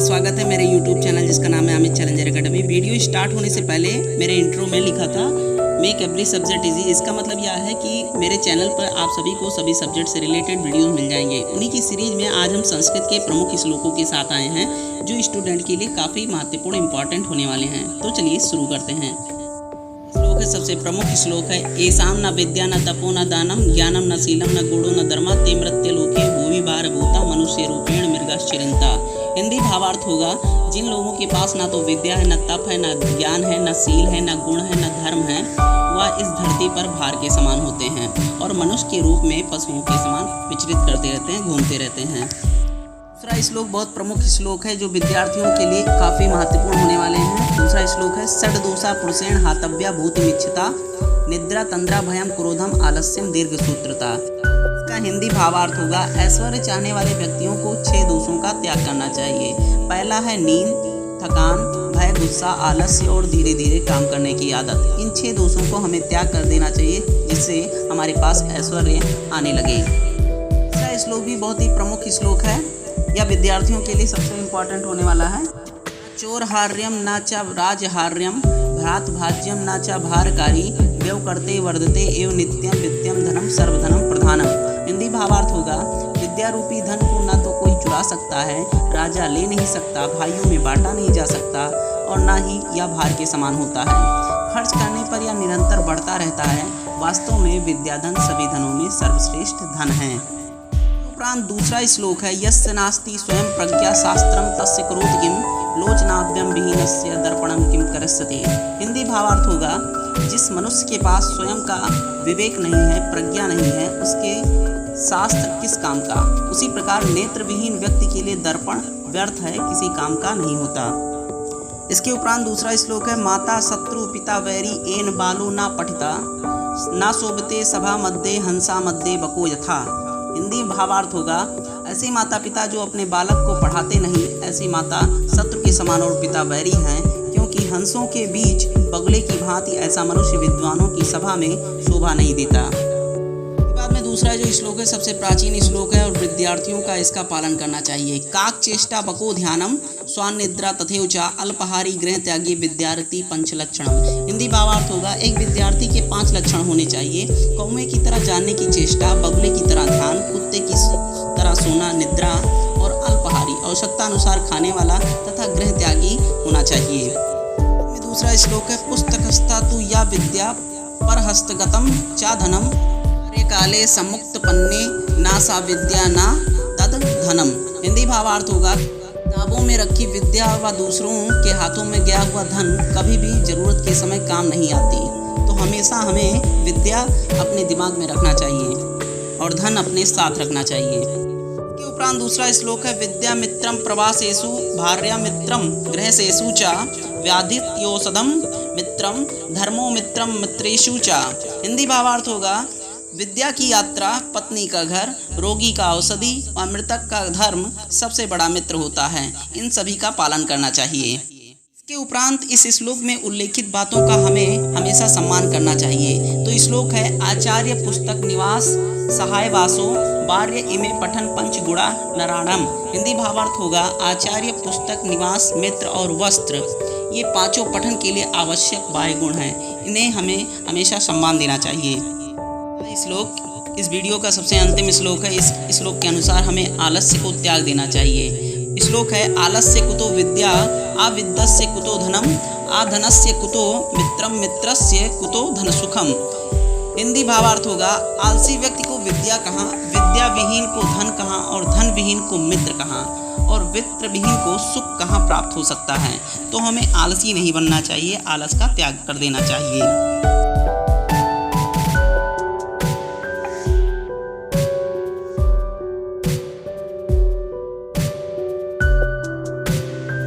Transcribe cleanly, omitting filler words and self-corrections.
स्वागत है मेरे YouTube चैनल जिसका नाम है Amit challenger academy. Video start होने से पहले मेरे इंट्रो में लिखा था मेक एवरी सब्जेक्ट इजी। इसका मतलब यह है कि मेरे चैनल पर आप सभी को सभी सब्जेक्ट से रिलेटेड वीडियोस मिल जाएंगे। उन्हीं की सीरीज में आज हम संस्कृत के प्रमुख श्लोकों के साथ आए हैं जो स्टूडेंट के लिए काफ़ी महत्वपूर्ण इंपॉर्टेंट होने वाले हैं। तो चलिए शुरू करते हैं। श्लोक है, सबसे प्रमुख श्लोक है, एसाम न विद्या न तपो न दानम ज्ञानम न शीलम न गुणो न धर्मा ते मृत्युलोके भूमि भार भूता मनुष्य रूपेण मृगश्चिरंता। हिंदी भावार्थ होगा, जिन लोगों के पास ना तो विद्या है, न तप है, न ज्ञान है, न शील है, न गुण है, न धर्म है, वह इस धरती पर भार के समान होते हैं और मनुष्य के रूप में पशुओं के समान विचरित करते रहते हैं, घूमते रहते हैं। दूसरा श्लोक बहुत प्रमुख श्लोक है जो विद्यार्थियों के लिए काफ़ी महत्वपूर्ण होने वाले हैं। दूसरा श्लोक है, षड्दोषा पुरुषेण हातव्या भूतिमिच्छता निद्रा तंद्रा भयम क्रोधम आलस्यम दीर्घ सूत्रता। इसका हिंदी भावार्थ होगा, ऐश्वर्य चाहने वाले व्यक्तियों को 6 दोषों का त्याग करना चाहिए। पहला है नींद, थकान, भय, गुस्सा, आलस्य और धीरे धीरे काम करने की आदत। इन 6 दोषों को हमें त्याग कर देना चाहिए जिससे हमारे पास ऐश्वर्य आने लगे। दूसरा श्लोक भी बहुत ही प्रमुख श्लोक है, यह विद्यार्थियों के लिए सबसे इम्पोर्टेंट होने वाला है। चोरहार्यम न च राजहार्यम भ्रात भाज्यम न च भारकारी व्यव करते वर्धते एवं नित्यम विद्यम धनम सर्वधनम प्रधानम। हिंदी भावार्थ होगा, विद्या रूपी धन को न तो कोई चुरा सकता है, राजा ले नहीं सकता, भाइयों में बांटा नहीं जा सकता और न ही यह भार के समान होता है। खर्च करने पर यह निरंतर बढ़ता रहता है। वास्तव में विद्याधन सभी धनों में सर्वश्रेष्ठ धन है। उपरांत दूसरा श्लोक है, यस्य नास्ति स्वयं प्रज्ञा शास्त्रम तस्य करोति किम लोचनाभ्यम विहीनस्य दर्पणम किम करस्यते। हिंदी भावार्थ होगा, जिस मनुष्य के पास स्वयं का विवेक नहीं है, प्रज्ञा नहीं है, उसके शास्त्र किस काम का। उसी प्रकार नेत्र विहीन व्यक्ति के लिए दर्पण व्यर्थ है, किसी काम का नहीं होता। इसके उपरांत दूसरा श्लोक है, माता शत्रु पिता वैरी एन बालो ना पठिता ना शोभते सभा मध्य हंसा मध्य बको यथा। हिंदी भावार्थ होगा, ऐसे माता पिता जो अपने बालक को पढ़ाते नहीं, ऐसी माता शत्रु के समान और पिता वैरी हैं, क्योंकि हंसों के बीच बगुले की भांति ऐसा मनुष्य विद्वानों की सभा में शोभा नहीं देता। बाद में दूसरा जो श्लोक है सबसे प्राचीन श्लोक है और विद्यार्थियों का इसका पालन करना चाहिए। काक चेष्टा बको ध्यानम स्वान निद्रा तथैव च अल्पहारी गृह त्यागी विद्यार्थी पंच लक्षणम। हिंदी भावार्थ होगा, एक विद्यार्थी के 5 लक्षण होने चाहिए। कौवे की तरह जानने की चेष्टा, बगुले की तरह ध्यान, कुत्ते की तरह सोना, निद्रा और अल्पहारी आवश्यकता अनुसार खाने वाला तथा गृह त्यागी होना चाहिए। दूसरा श्लोक है, पुस्तकस्था तु या विद्या पर हस्तगतम चा धनम काले सम्मुक्त पन्ने ना सा विद्या ना तद धनम। हिंदी भावार्थ होगा, किताबों में रखी विद्या व दूसरों के हाथों में गया हुआ धन कभी भी जरूरत के समय काम नहीं आती। तो हमेशा हमें विद्या अपने दिमाग में रखना चाहिए और धन अपने साथ रखना चाहिए। इसके उपरांत दूसरा श्लोक है, विद्या मित्रम प्रवासेषु भार्या मित्रम गृहसेषु च व्याधित्योषधम मित्रम धर्मो मित्रम मित्रेषु च। हिंदी भावार्थ होगा, विद्या की यात्रा, पत्नी का घर, रोगी का औषधि और मृतक का धर्म सबसे बड़ा मित्र होता है। इन सभी का पालन करना चाहिए। इसके उपरांत इस श्लोक में उल्लेखित बातों का हमें हमेशा सम्मान करना चाहिए। तो श्लोक है, आचार्य पुस्तक निवास सहाय वासो बार्य इमे पठन पंच गुणा नराणम। हिंदी भावार्थ होगा, आचार्य पुस्तक निवास मित्र और वस्त्र ये 5 पठन के लिए आवश्यक बाह्य गुण हैं। इन्हें हमें हमेशा सम्मान देना चाहिए। श्लोक इस वीडियो का सबसे अंतिम श्लोक है। इस श्लोक के अनुसार हमें आलस्य को त्याग देना चाहिए। श्लोक है, आलस्य कुतो विद्या आविद्यस्य कुतो धनम आधनस्य कुतो मित्रम मित्रस्य कुतो धन सुखम। हिंदी भावार्थ होगा, आलसी व्यक्ति को विद्या कहाँ, विद्या विहीन को धन कहाँ और धन विहीन को मित्र कहाँ और मित्र विहीन को सुख कहाँ प्राप्त हो सकता है। तो हमें आलसी नहीं बनना चाहिए, आलस का त्याग कर देना चाहिए।